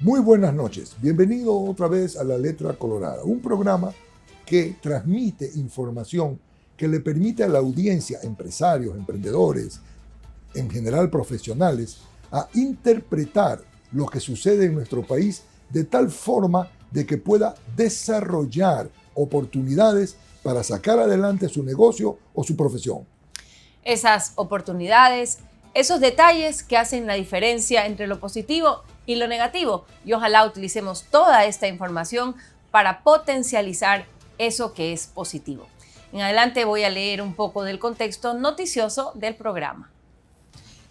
Muy buenas noches, bienvenido otra vez a La Letra Colorada, un programa que transmite información que le permite a la audiencia, empresarios, emprendedores, en general profesionales, a interpretar lo que sucede en nuestro país de tal forma de que pueda desarrollar oportunidades para sacar adelante su negocio o su profesión. Esas oportunidades, esos detalles que hacen la diferencia entre lo positivo y lo negativo. Y ojalá utilicemos toda esta información para potencializar eso que es positivo. En adelante voy a leer un poco del contexto noticioso del programa.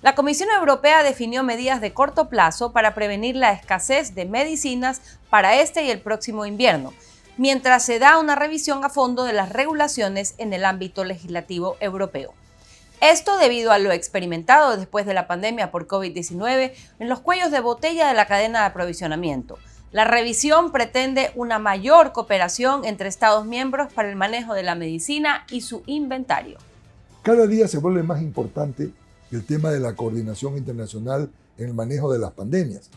La Comisión Europea definió medidas de corto plazo para prevenir la escasez de medicinas para este y el próximo invierno, mientras se da una revisión a fondo de las regulaciones en el ámbito legislativo europeo. Esto debido a lo experimentado después de la pandemia por COVID-19 en los cuellos de botella de la cadena de aprovisionamiento. La revisión pretende una mayor cooperación entre Estados miembros para el manejo de la medicina y su inventario. Cada día se vuelve más importante el tema de la coordinación internacional en el manejo de las pandemias.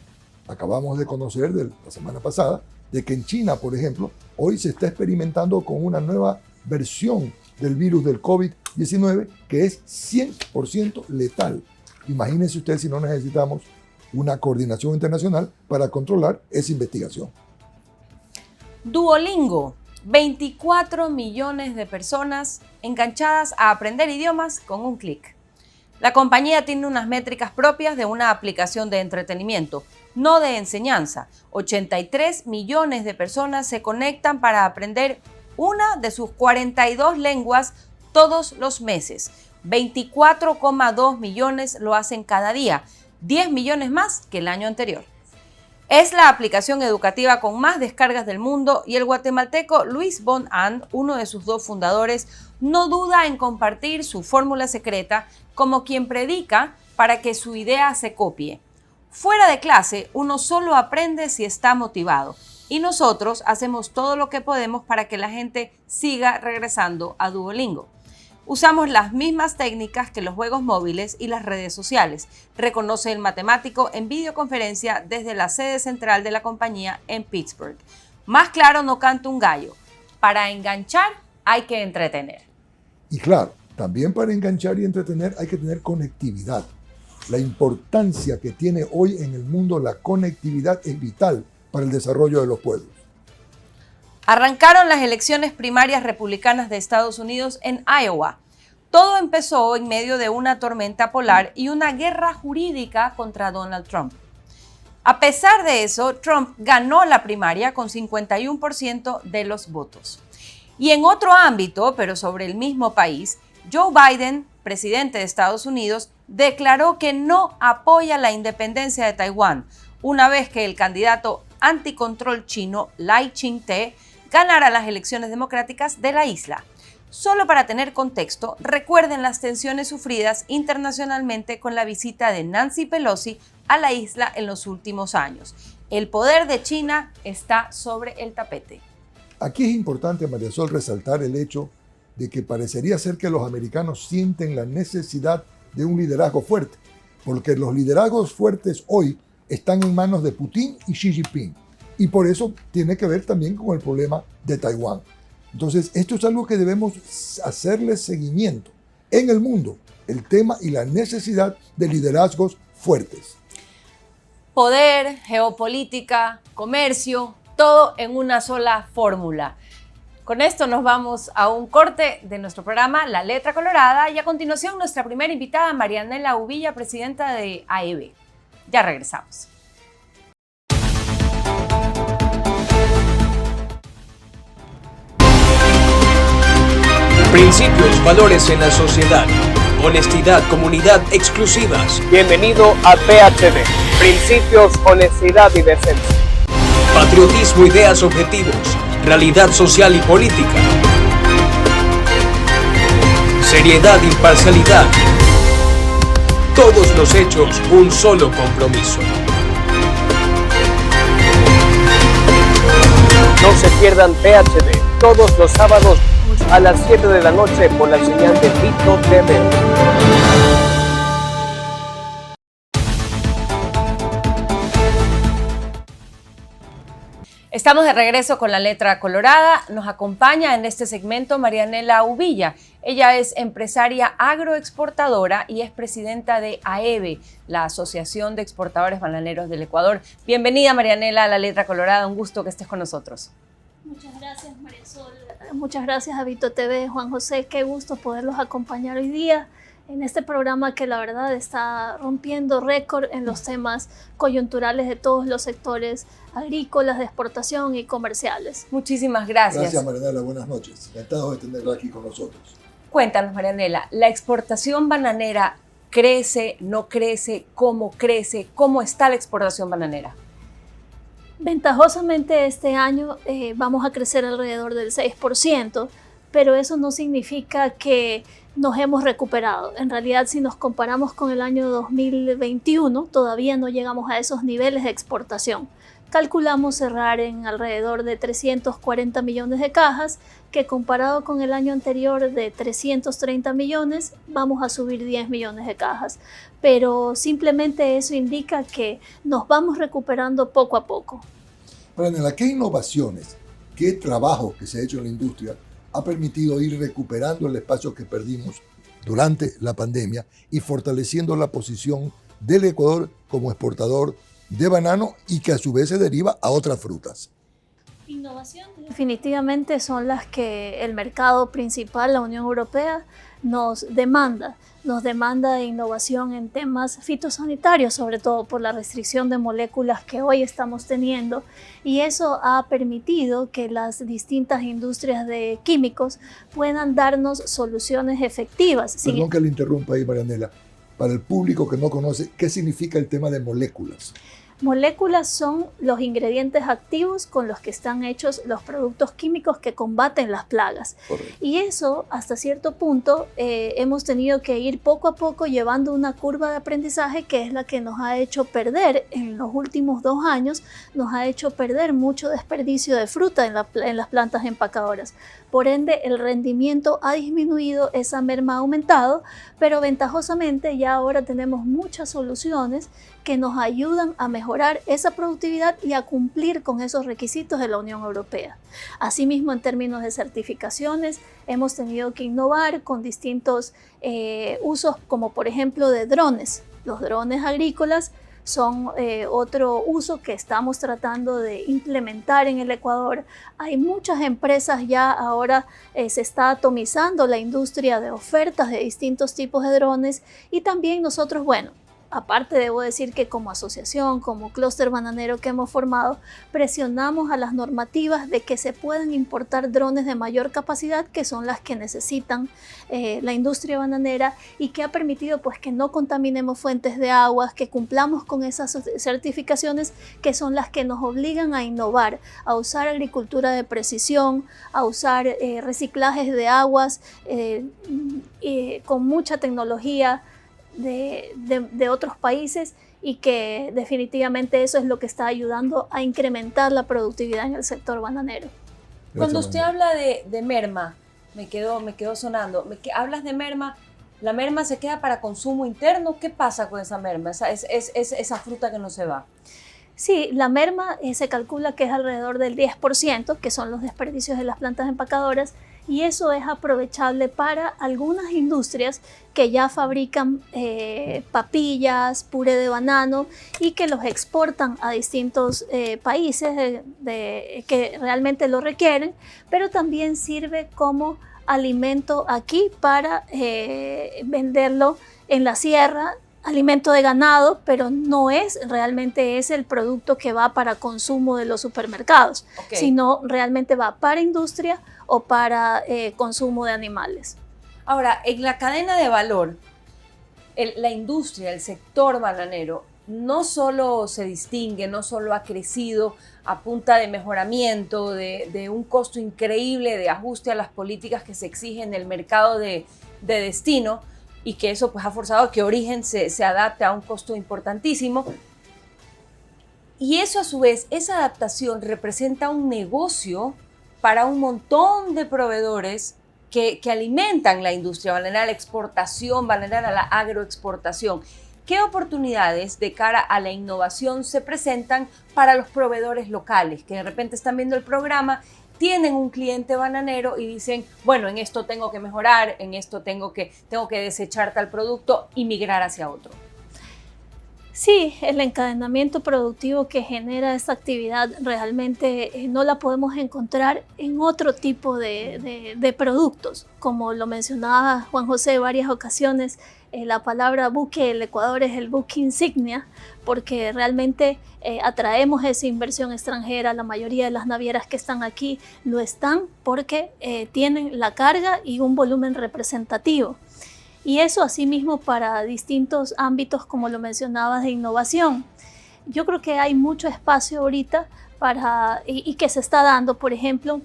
Acabamos de conocer la semana pasada de que en China, por ejemplo, hoy se está experimentando con una nueva versión del virus del COVID-19 que es 100% letal. Imagínense ustedes si no necesitamos una coordinación internacional para controlar esa investigación. Duolingo, 24 millones de personas enganchadas a aprender idiomas con un clic. La compañía tiene unas métricas propias de una aplicación de entretenimiento, no de enseñanza. 83 millones de personas se conectan para aprender una de sus 42 lenguas todos los meses. 24,2 millones lo hacen cada día, 10 millones más que el año anterior. Es la aplicación educativa con más descargas del mundo y el guatemalteco Luis Bon An, uno de sus dos fundadores, no duda en compartir su fórmula secreta como quien predica para que su idea se copie. Fuera de clase, uno solo aprende si está motivado. Y nosotros hacemos todo lo que podemos para que la gente siga regresando a Duolingo. Usamos las mismas técnicas que los juegos móviles y las redes sociales, reconoce el matemático en videoconferencia desde la sede central de la compañía en Pittsburgh. Más claro no canta un gallo. Para enganchar hay que entretener. Y claro, también para enganchar y entretener hay que tener conectividad. La importancia que tiene hoy en el mundo la conectividad es vital para el desarrollo de los pueblos. Arrancaron las elecciones primarias republicanas de Estados Unidos en Iowa. Todo empezó en medio de una tormenta polar y una guerra jurídica contra Donald Trump. A pesar de eso, Trump ganó la primaria con 51% de los votos. Y en otro ámbito, pero sobre el mismo país, Joe Biden, presidente de Estados Unidos, declaró que no apoya la independencia de Taiwán, una vez que el candidato anticontrol chino Lai Ching-te ganara las elecciones democráticas de la isla. Solo para tener contexto, recuerden las tensiones sufridas internacionalmente con la visita de Nancy Pelosi a la isla en los últimos años. El poder de China está sobre el tapete. Aquí es importante, María Sol, resaltar el hecho de que parecería ser que los americanos sienten la necesidad de un liderazgo fuerte, porque los liderazgos fuertes hoy están en manos de Putin y Xi Jinping. Y por eso tiene que ver también con el problema de Taiwán. Entonces, esto es algo que debemos hacerle seguimiento en el mundo, el tema y la necesidad de liderazgos fuertes. Poder, geopolítica, comercio, todo en una sola fórmula. Con esto nos vamos a un corte de nuestro programa La Letra Colorada y a continuación nuestra primera invitada, Marianela Uvilla, presidenta de AEB. Ya regresamos. Principios, valores en la sociedad. Honestidad, comunidad, exclusivas. Bienvenido a PHD. Principios, honestidad y decencia. Patriotismo, ideas, objetivos. Realidad social y política. Seriedad, imparcialidad. Todos los hechos, un solo compromiso. No se pierdan PHD todos los sábados a las 7 de la noche por la señal de Vito TV. Estamos de regreso con la letra colorada. Nos acompaña en este segmento Marianela Uvilla. Ella es empresaria agroexportadora y es presidenta de AEBE, la Asociación de Exportadores Bananeros del Ecuador. Bienvenida, Marianela, a la letra colorada. Un gusto que estés con nosotros. Muchas gracias, Marisol. Muchas gracias a Vito TV, Juan José. Qué gusto poderlos acompañar hoy día en este programa que la verdad está rompiendo récord en los temas coyunturales de todos los sectores agrícolas, de exportación y comerciales. Muchísimas gracias. Gracias, Marianela. Buenas noches. Encantado de tenerla aquí con nosotros. Cuéntanos, Marianela, ¿la exportación bananera crece, no crece? ¿Cómo crece? ¿Cómo está la exportación bananera? Ventajosamente este año vamos a crecer alrededor del 6%, pero eso no significa que nos hemos recuperado. En realidad, si nos comparamos con el año 2021, todavía no llegamos a esos niveles de exportación. Calculamos cerrar en alrededor de 340 millones de cajas, que comparado con el año anterior de 330 millones, vamos a subir 10 millones de cajas. Pero simplemente eso indica que nos vamos recuperando poco a poco. Marianela, ¿qué innovaciones, qué trabajo que se ha hecho en la industria ha permitido ir recuperando el espacio que perdimos durante la pandemia y fortaleciendo la posición del Ecuador como exportador de banano y que a su vez se deriva a otras frutas? Innovación definitivamente son las que el mercado principal, la Unión Europea, nos demanda de innovación en temas fitosanitarios, sobre todo por la restricción de moléculas que hoy estamos teniendo, y eso ha permitido que las distintas industrias de químicos puedan darnos soluciones efectivas. Perdón que le interrumpa ahí, Marianela. Para el público que no conoce, ¿qué significa el tema de moléculas? Moléculas son los ingredientes activos con los que están hechos los productos químicos que combaten las plagas. Correcto. Y eso, hasta cierto punto, hemos tenido que ir poco a poco llevando una curva de aprendizaje que es la que nos ha hecho perder en los últimos 2 años, nos ha hecho perder mucho desperdicio de fruta en las plantas empacadoras. Por ende, el rendimiento ha disminuido, esa merma ha aumentado, pero ventajosamente ya ahora tenemos muchas soluciones que nos ayudan a mejorar esa productividad y a cumplir con esos requisitos de la Unión Europea. Asimismo, en términos de certificaciones, hemos tenido que innovar con distintos usos, como por ejemplo de drones. Los drones agrícolas son otro uso que estamos tratando de implementar en el Ecuador. Hay muchas empresas ya ahora, se está atomizando la industria de ofertas de distintos tipos de drones y también nosotros, bueno, aparte debo decir que como asociación, como clúster bananero que hemos formado, presionamos a las normativas de que se puedan importar drones de mayor capacidad, que son las que necesitan la industria bananera y que ha permitido pues que no contaminemos fuentes de aguas, que cumplamos con esas certificaciones que son las que nos obligan a innovar, a usar agricultura de precisión, a usar reciclajes de aguas con mucha tecnología de otros países y que definitivamente eso es lo que está ayudando a incrementar la productividad en el sector bananero. Cuando usted habla de merma, me quedó sonando, hablas de merma, ¿la merma se queda para consumo interno? ¿Qué pasa con esa merma, esa fruta que no se va? Sí, la merma se calcula que es alrededor del 10%, que son los desperdicios de las plantas empacadoras, y eso es aprovechable para algunas industrias que ya fabrican papillas, puré de banano y que los exportan a distintos países que realmente lo requieren, pero también sirve como alimento aquí para venderlo en la sierra, alimento de ganado, pero no es realmente el producto que va para consumo de los supermercados, sino realmente va para industria o para consumo de animales. Ahora, en la cadena de valor, la industria, el sector bananero, no solo se distingue, no solo ha crecido a punta de mejoramiento, de un costo increíble, de ajuste a las políticas que se exigen del mercado de destino, y que eso pues ha forzado a que Origen se adapte a un costo importantísimo. Y eso a su vez, esa adaptación representa un negocio para un montón de proveedores que alimentan la industria bananera, la exportación bananera, la agroexportación. ¿Qué oportunidades de cara a la innovación se presentan para los proveedores locales que de repente están viendo el programa, tienen un cliente bananero y dicen, bueno, en esto tengo que mejorar, en esto tengo que desechar tal producto y migrar hacia otro? Sí, el encadenamiento productivo que genera esta actividad realmente no la podemos encontrar en otro tipo de productos. Como lo mencionaba Juan José en varias ocasiones, la palabra buque el Ecuador es el buque insignia, porque realmente atraemos esa inversión extranjera. La mayoría de las navieras que están aquí lo están porque tienen la carga y un volumen representativo. Y eso asimismo para distintos ámbitos, como lo mencionabas, de innovación. Yo creo que hay mucho espacio ahorita y que se está dando, por ejemplo,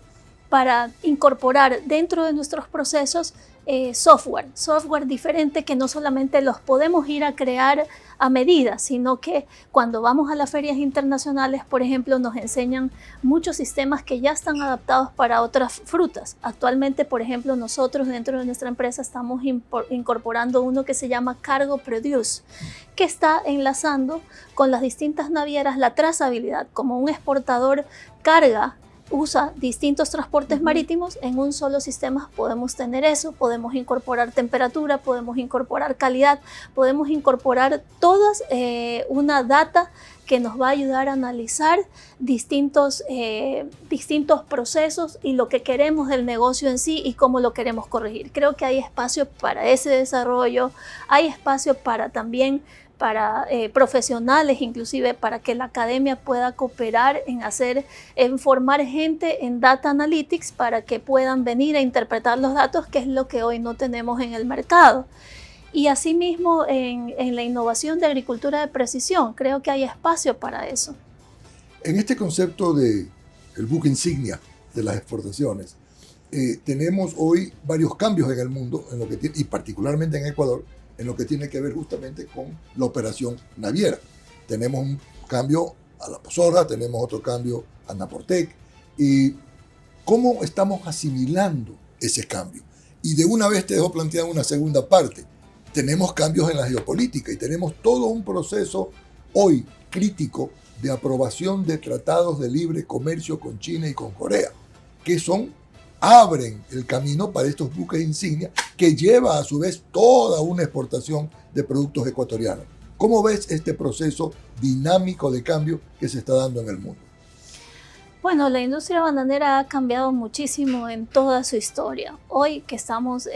para incorporar dentro de nuestros procesos software diferente, que no solamente los podemos ir a crear a medida, sino que cuando vamos a las ferias internacionales, por ejemplo, nos enseñan muchos sistemas que ya están adaptados para otras frutas. Actualmente, por ejemplo, nosotros dentro de nuestra empresa estamos incorporando uno que se llama Cargo Produce, que está enlazando con las distintas navieras la trazabilidad. Como un exportador carga usa distintos transportes marítimos, en un solo sistema podemos tener eso, podemos incorporar temperatura, podemos incorporar calidad, podemos incorporar todas una data que nos va a ayudar a analizar distintos procesos y lo que queremos del negocio en sí y cómo lo queremos corregir. Creo que hay espacio para ese desarrollo, hay espacio para también para profesionales, inclusive para que la academia pueda cooperar en formar gente en Data Analytics para que puedan venir a interpretar los datos, que es lo que hoy no tenemos en el mercado. Y asimismo en la innovación de agricultura de precisión, creo que hay espacio para eso. En este concepto de el buque insignia de las exportaciones, tenemos hoy varios cambios en el mundo, y particularmente en Ecuador, en lo que tiene que ver justamente con la operación naviera. Tenemos un cambio a la Pozorra, tenemos otro cambio a Naportec, y cómo estamos asimilando ese cambio. Y de una vez te dejo plantear una segunda parte. Tenemos cambios en la geopolítica y tenemos todo un proceso hoy crítico de aprobación de tratados de libre comercio con China y con Corea, que abren el camino para estos buques insignia, que lleva a su vez toda una exportación de productos ecuatorianos. ¿Cómo ves este proceso dinámico de cambio que se está dando en el mundo? Bueno, la industria bananera ha cambiado muchísimo en toda su historia. Hoy que estamos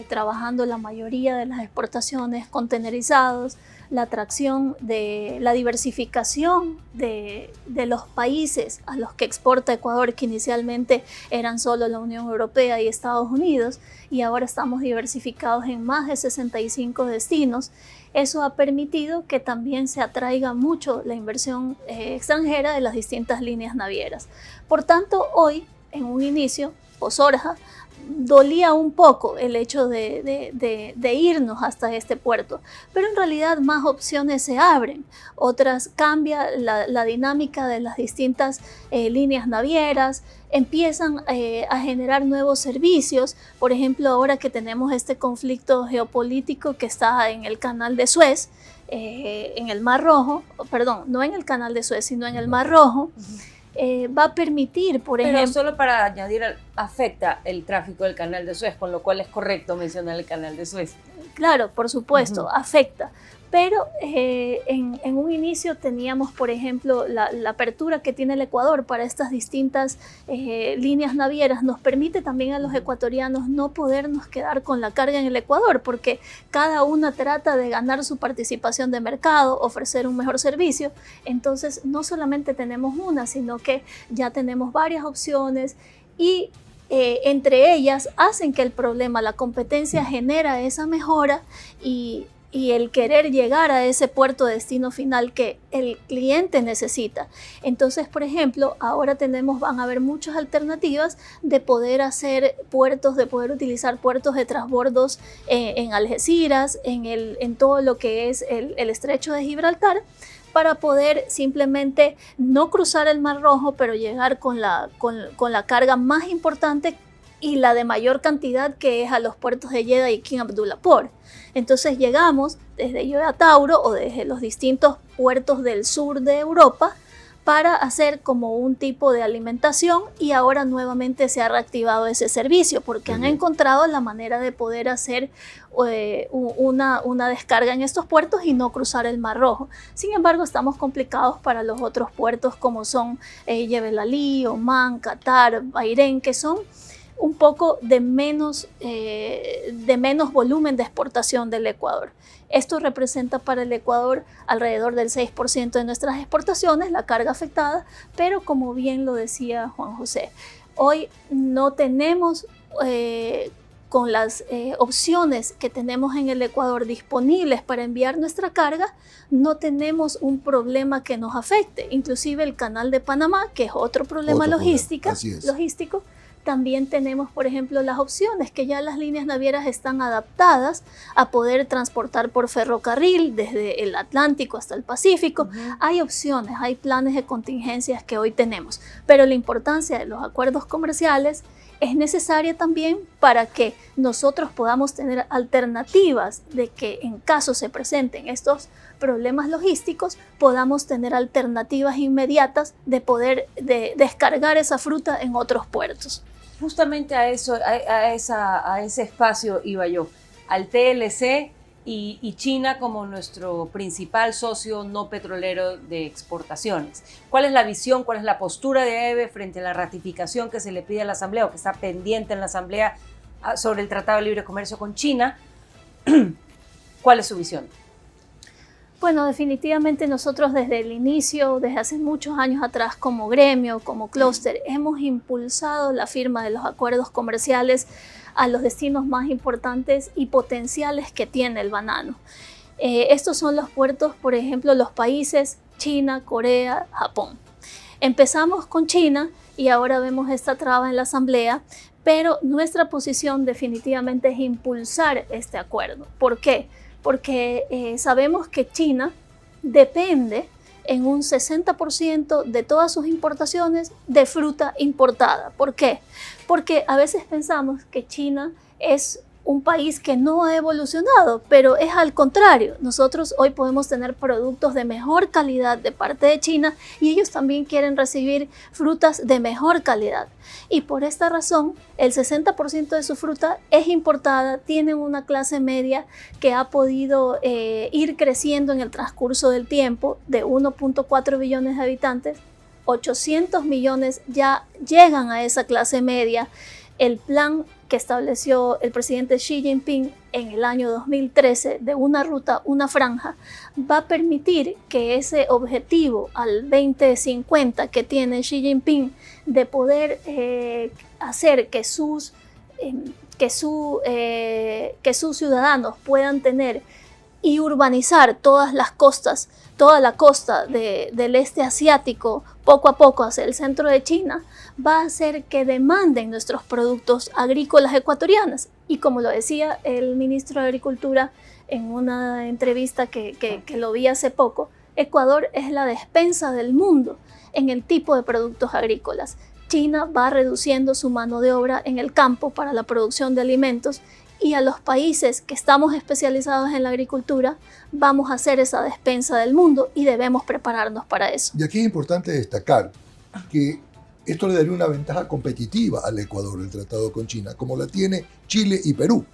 trabajando la mayoría de las exportaciones contenerizados, la atracción de la diversificación de los países a los que exporta Ecuador, que inicialmente eran solo la Unión Europea y Estados Unidos, y ahora estamos diversificados en más de 65 destinos. Eso ha permitido que también se atraiga mucho la inversión extranjera de las distintas líneas navieras. Por tanto, hoy, en un inicio, Pozorja, dolía un poco el hecho de irnos hasta este puerto, pero en realidad más opciones se abren, otras cambia la dinámica de las distintas líneas navieras, empiezan a generar nuevos servicios. Por ejemplo, ahora que tenemos este conflicto geopolítico que está en el canal de Suez, en el Mar Rojo, perdón, no en el canal de Suez, sino en el Mar Rojo, va a permitir, por ejemplo... Pero solo para añadir, afecta el tráfico del canal de Suez, con lo cual es correcto mencionar el canal de Suez. Claro, por supuesto, afecta. Pero en un inicio teníamos, por ejemplo, la apertura que tiene el Ecuador para estas distintas líneas navieras nos permite también a los ecuatorianos no podernos quedar con la carga en el Ecuador, porque cada una trata de ganar su participación de mercado, ofrecer un mejor servicio. Entonces, no solamente tenemos una, sino que ya tenemos varias opciones y entre ellas hacen que el problema, la competencia genera esa mejora y el querer llegar a ese puerto de destino final que el cliente necesita. Entonces, por ejemplo, ahora van a haber muchas alternativas de poder hacer puertos, de poder utilizar puertos de transbordos en Algeciras, en todo lo que es el estrecho de Gibraltar, para poder simplemente no cruzar el Mar Rojo, pero llegar con la carga más importante y la de mayor cantidad, que es a los puertos de Jeddah y King Abdullah Port. Entonces llegamos desde Yoya Tauro o desde los distintos puertos del sur de Europa para hacer como un tipo de alimentación, y ahora nuevamente se ha reactivado ese servicio porque han encontrado la manera de poder hacer una descarga en estos puertos y no cruzar el Mar Rojo. Sin embargo, estamos complicados para los otros puertos como son Jebel Ali, Omán, Qatar, Bahrein, que son un poco de menos volumen de exportación del Ecuador. Esto representa para el Ecuador alrededor del 6% de nuestras exportaciones, la carga afectada, pero como bien lo decía Juan José, hoy no tenemos, con las opciones que tenemos en el Ecuador disponibles para enviar nuestra carga, no tenemos un problema que nos afecte. Inclusive el Canal de Panamá, que es otro problema logístico, también tenemos, por ejemplo, las opciones que ya las líneas navieras están adaptadas a poder transportar por ferrocarril desde el Atlántico hasta el Pacífico. Hay opciones, hay planes de contingencias que hoy tenemos, pero la importancia de los acuerdos comerciales es necesaria también para que nosotros podamos tener alternativas de que en caso se presenten estos problemas logísticos, podamos tener alternativas inmediatas de poder descargar esa fruta en otros puertos. Justamente a eso, a ese espacio iba yo, al TLC y China como nuestro principal socio no petrolero de exportaciones. ¿Cuál es la visión, cuál es la postura de EBE frente a la ratificación que se le pide a la Asamblea o que está pendiente en la Asamblea sobre el Tratado de Libre Comercio con China? ¿Cuál es su visión? Bueno, definitivamente nosotros desde el inicio, desde hace muchos años atrás, como gremio, como clúster, hemos impulsado la firma de los acuerdos comerciales a los destinos más importantes y potenciales que tiene el banano. Estos son los puertos, por ejemplo, los países China, Corea, Japón. Empezamos con China y ahora vemos esta traba en la Asamblea, pero nuestra posición definitivamente es impulsar este acuerdo. ¿Por qué? Porque sabemos que China depende en un 60% de todas sus importaciones de fruta importada. ¿Por qué? Porque a veces pensamos que China es un país que no ha evolucionado, pero es al contrario. Nosotros hoy podemos tener productos de mejor calidad de parte de China y ellos también quieren recibir frutas de mejor calidad. Y por esta razón, el 60% de su fruta es importada, tienen una clase media que ha podido ir creciendo en el transcurso del tiempo de 1.4 billones de habitantes. 800 millones ya llegan a esa clase media. El plan que estableció el presidente Xi Jinping en el año 2013 de una ruta, una franja, va a permitir que ese objetivo al 2050 que tiene Xi Jinping de poder hacer que sus ciudadanos puedan tener y urbanizar todas las costas, toda la costa del este asiático, poco a poco hacia el centro de China, va a hacer que demanden nuestros productos agrícolas ecuatorianos. Y como lo decía el ministro de Agricultura en una entrevista que lo vi hace poco, Ecuador es la despensa del mundo en el tipo de productos agrícolas. China va reduciendo su mano de obra en el campo para la producción de alimentos, y a los países que estamos especializados en la agricultura vamos a hacer esa despensa del mundo y debemos prepararnos para eso. Y aquí es importante destacar que esto le daría una ventaja competitiva al Ecuador, el tratado con China, como la tiene Chile y Perú.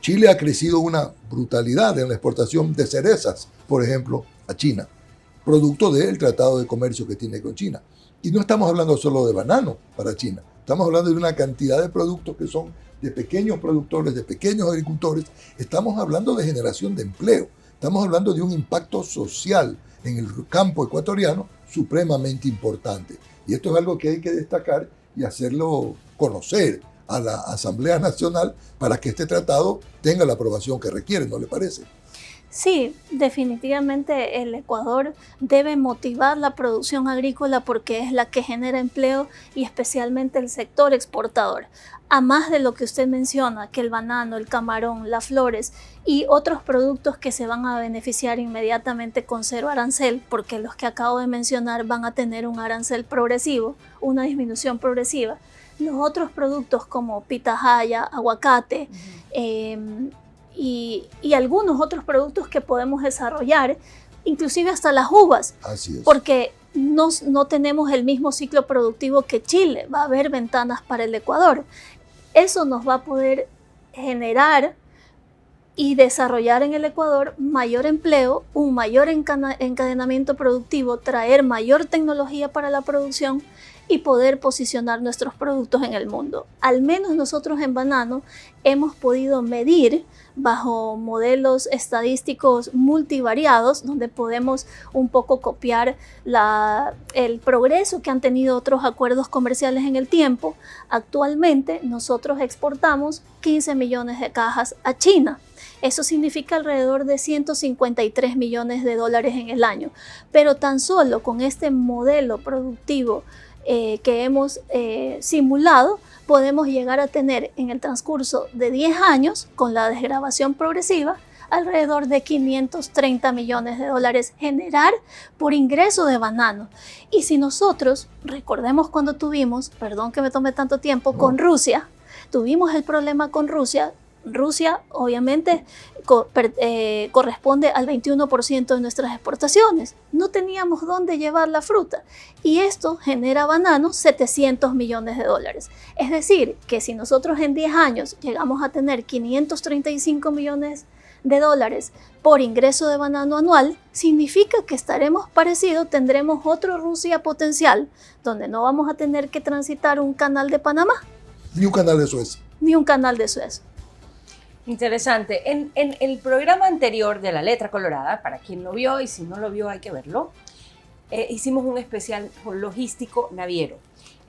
Chile ha crecido una brutalidad en la exportación de cerezas, por ejemplo, a China, producto del tratado de comercio que tiene con China. Y no estamos hablando solo de banano para China, estamos hablando de una cantidad de productos que son de pequeños productores, de pequeños agricultores. Estamos hablando de generación de empleo, estamos hablando de un impacto social en el campo ecuatoriano supremamente importante. Y esto es algo que hay que destacar y hacerlo conocer a la Asamblea Nacional para que este tratado tenga la aprobación que requiere, ¿no le parece? Sí, definitivamente el Ecuador debe motivar la producción agrícola porque es la que genera empleo y especialmente el sector exportador. A más de lo que usted menciona, que el banano, el camarón, las flores y otros productos que se van a beneficiar inmediatamente con cero arancel, porque los que acabo de mencionar van a tener un arancel progresivo, una disminución progresiva. Los otros productos como pitahaya, aguacate, y algunos otros productos que podemos desarrollar, inclusive hasta las uvas. Así es. Porque no tenemos el mismo ciclo productivo que Chile, va a haber ventanas para el Ecuador. Eso nos va a poder generar y desarrollar en el Ecuador mayor empleo, un mayor encadenamiento productivo, traer mayor tecnología para la producción y poder posicionar nuestros productos en el mundo. Al menos nosotros en Banano hemos podido medir bajo modelos estadísticos multivariados, donde podemos un poco copiar el progreso que han tenido otros acuerdos comerciales en el tiempo. Actualmente nosotros exportamos 15 millones de cajas a China. Eso significa alrededor de 153 millones de dólares en el año. Pero tan solo con este modelo productivo que hemos simulado, podemos llegar a tener en el transcurso de 10 años, con la desgravación progresiva, alrededor de 530 millones de dólares generar por ingreso de banano. Y si nosotros, recordemos cuando tuvimos, perdón que me tome tanto tiempo, con Rusia, tuvimos el problema con Rusia. Rusia obviamente corresponde al 21% de nuestras exportaciones. No teníamos dónde llevar la fruta y esto genera banano 700 millones de dólares. Es decir, que si nosotros en 10 años llegamos a tener 535 millones de dólares por ingreso de banano anual, significa que estaremos parecidos, tendremos otro Rusia potencial, donde no vamos a tener que transitar un canal de Panamá. Ni un canal de Suez. Ni un canal de Suez. Interesante. En el programa anterior de La Letra Colorada, para quien lo vio y si no lo vio hay que verlo, hicimos un especial logístico naviero.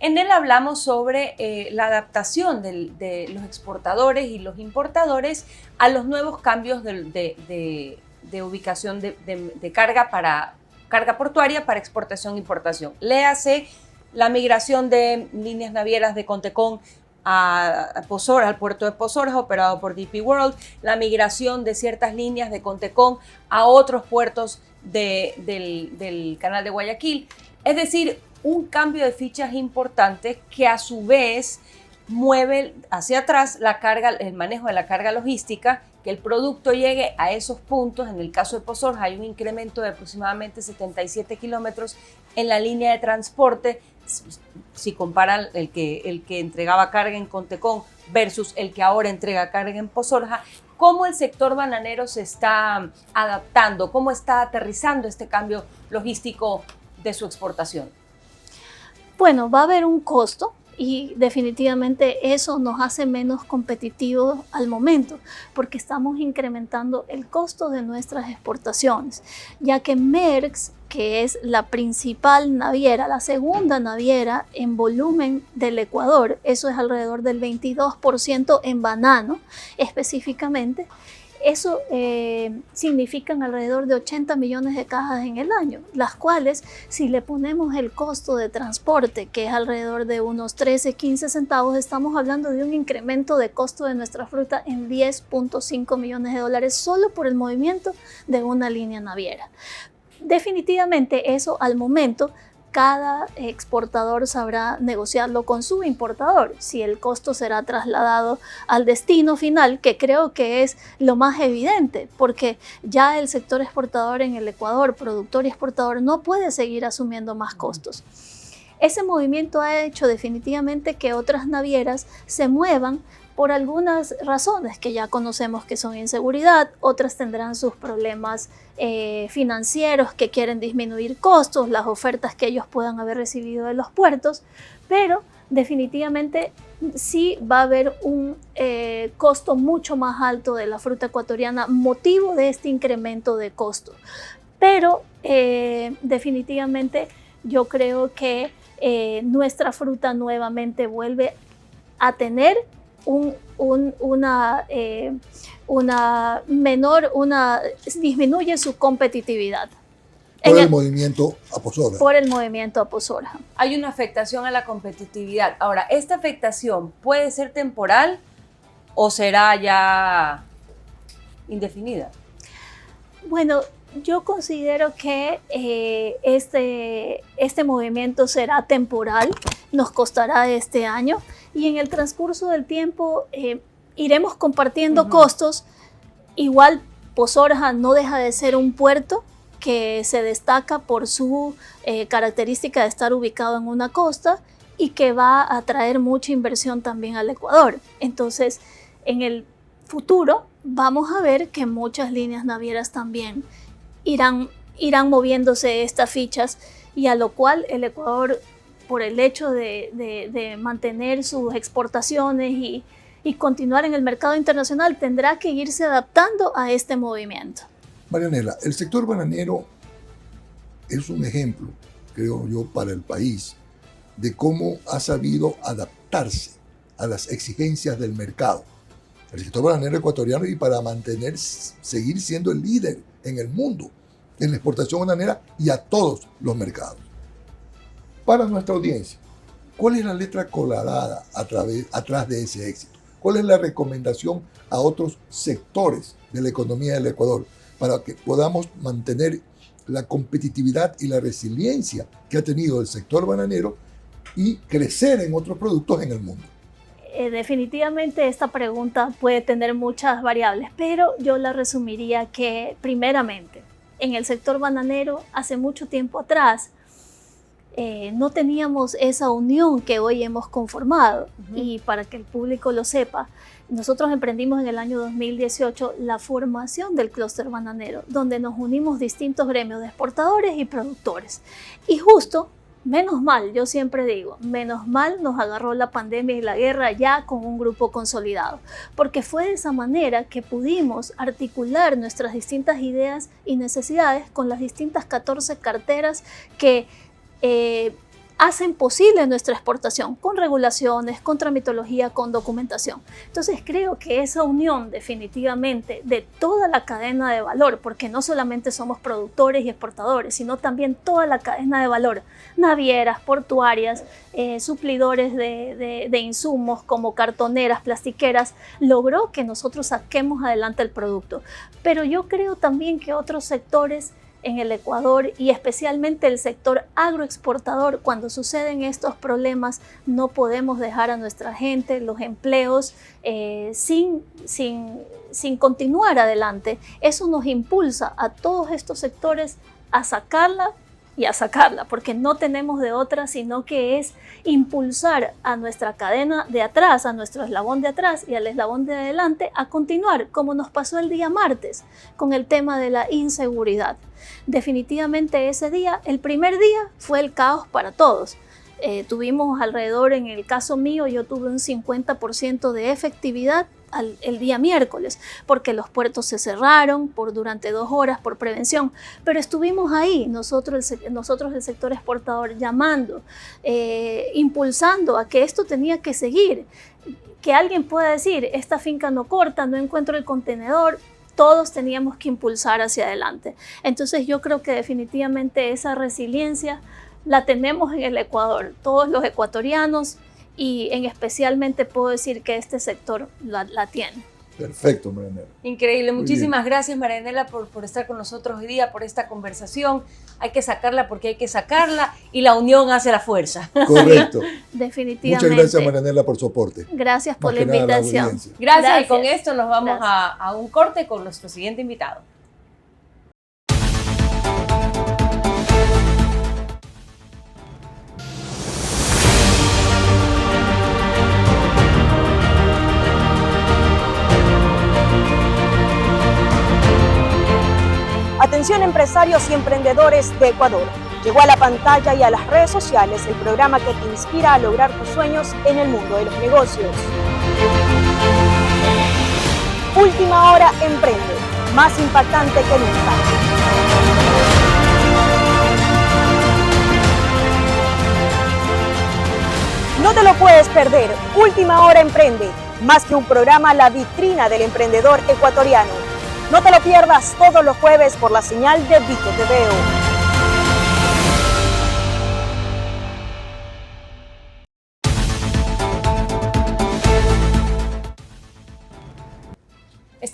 En él hablamos sobre la adaptación de los exportadores y los importadores a los nuevos cambios de ubicación de carga portuaria para exportación e importación. Léase la migración de líneas navieras de Contecón a Pozoras, al puerto de Pozoras, operado por DP World, la migración de ciertas líneas de Contecón a otros puertos del canal de Guayaquil. Es decir, un cambio de fichas importante que a su vez mueve hacia atrás la carga, el manejo de la carga logística, que el producto llegue a esos puntos. En el caso de Pozoras hay un incremento de aproximadamente 77 kilómetros en la línea de transporte. Si comparan el que entregaba carga en Contecón versus el que ahora entrega carga en Pozoras, ¿cómo el sector bananero se está adaptando? ¿Cómo está aterrizando este cambio logístico de su exportación? Bueno, va a haber un costo y definitivamente eso nos hace menos competitivos al momento, porque estamos incrementando el costo de nuestras exportaciones, ya que Maersk, que es la principal naviera, la segunda naviera en volumen del Ecuador, eso es alrededor del 22% en banano específicamente. Eso significan alrededor de 80 millones de cajas en el año, las cuales si le ponemos el costo de transporte, que es alrededor de unos 13-15 centavos, estamos hablando de un incremento de costo de nuestra fruta en 10.5 millones de dólares solo por el movimiento de una línea naviera. Definitivamente eso al momento cada exportador sabrá negociarlo con su importador, si el costo será trasladado al destino final, que creo que es lo más evidente, porque ya el sector exportador en el Ecuador, productor y exportador, no puede seguir asumiendo más costos. Ese movimiento ha hecho definitivamente que otras navieras se muevan por algunas razones que ya conocemos, que son inseguridad, otras tendrán sus problemas financieros, que quieren disminuir costos, las ofertas que ellos puedan haber recibido de los puertos, pero definitivamente sí va a haber un costo mucho más alto de la fruta ecuatoriana, motivo de este incremento de costo. Pero definitivamente yo creo que nuestra fruta nuevamente vuelve a tener disminuye su competitividad. Por el movimiento a Pozoras. Por el movimiento a Pozoras. Hay una afectación a la competitividad. Ahora, ¿esta afectación puede ser temporal o será ya indefinida? Bueno, Yo considero que este movimiento será temporal, nos costará este año y en el transcurso del tiempo iremos compartiendo costos. Igual Pozorja no deja de ser un puerto que se destaca por su característica de estar ubicado en una costa y que va a atraer mucha inversión también al Ecuador. Entonces, en el futuro vamos a ver que muchas líneas navieras también irán moviéndose estas fichas y a lo cual el Ecuador, por el hecho de mantener sus exportaciones y continuar en el mercado internacional, tendrá que irse adaptando a este movimiento. Marianela, el sector bananero es un ejemplo, creo yo, para el país de cómo ha sabido adaptarse a las exigencias del mercado. El sector bananero ecuatoriano y para seguir siendo el líder en el mundo en la exportación bananera y a todos los mercados. Para nuestra audiencia, ¿cuál es la letra colorada atrás de ese éxito? ¿Cuál es la recomendación a otros sectores de la economía del Ecuador para que podamos mantener la competitividad y la resiliencia que ha tenido el sector bananero y crecer en otros productos en el mundo? Definitivamente esta pregunta puede tener muchas variables, pero yo la resumiría que primeramente en el sector bananero hace mucho tiempo atrás no teníamos esa unión que hoy hemos conformado. Y para que el público lo sepa, nosotros emprendimos en el año 2018 la formación del clúster bananero, donde nos unimos distintos gremios de exportadores y productores. Y justo, menos mal, yo siempre digo, menos mal nos agarró la pandemia y la guerra ya con un grupo consolidado, porque fue de esa manera que pudimos articular nuestras distintas ideas y necesidades con las distintas 14 carteras que hacen posible nuestra exportación, con regulaciones, con tramitología, con documentación. Entonces creo que esa unión definitivamente de toda la cadena de valor, porque no solamente somos productores y exportadores, sino también toda la cadena de valor, navieras, portuarias, suplidores de insumos como cartoneras, plastiqueras, logró que nosotros saquemos adelante el producto. Pero yo creo también que otros sectores en el Ecuador y especialmente el sector agroexportador, cuando suceden estos problemas no podemos dejar a nuestra gente, los empleos sin continuar adelante. Eso nos impulsa a todos estos sectores a sacarla y a sacarla, porque no tenemos de otra, sino que es impulsar a nuestra cadena de atrás, a nuestro eslabón de atrás y al eslabón de adelante a continuar, como nos pasó el día martes con el tema de la inseguridad. Definitivamente ese día, el primer día, fue el caos para todos. Tuvimos alrededor, en el caso mío, yo tuve un 50% de efectividad el día miércoles, porque los puertos se cerraron durante 2 horas por prevención, pero estuvimos ahí, nosotros el sector exportador, llamando, impulsando a que esto tenía que seguir, que alguien pueda decir, esta finca no corta, no encuentro el contenedor. Todos teníamos que impulsar hacia adelante. Entonces yo creo que definitivamente esa resiliencia la tenemos en el Ecuador, todos los ecuatorianos, y especialmente puedo decir que este sector la tiene. Perfecto, Marianela. Increíble. Muchísimas gracias, Marianela, por estar con nosotros hoy día, por esta conversación. Hay que sacarla porque hay que sacarla y la unión hace la fuerza. Correcto. Definitivamente. Muchas gracias, Marianela, por su aporte. Gracias por Más la que nada, invitación. audiencia. Gracias. Y con esto nos vamos Gracias. a un corte con nuestro siguiente invitado. Atención empresarios y emprendedores de Ecuador. Llegó a la pantalla y a las redes sociales el programa que te inspira a lograr tus sueños en el mundo de los negocios. Última Hora Emprende, más impactante que nunca. No te lo puedes perder. Última Hora Emprende, más que un programa, la vitrina del emprendedor ecuatoriano. No te lo pierdas todos los jueves por la señal de Vito TVO.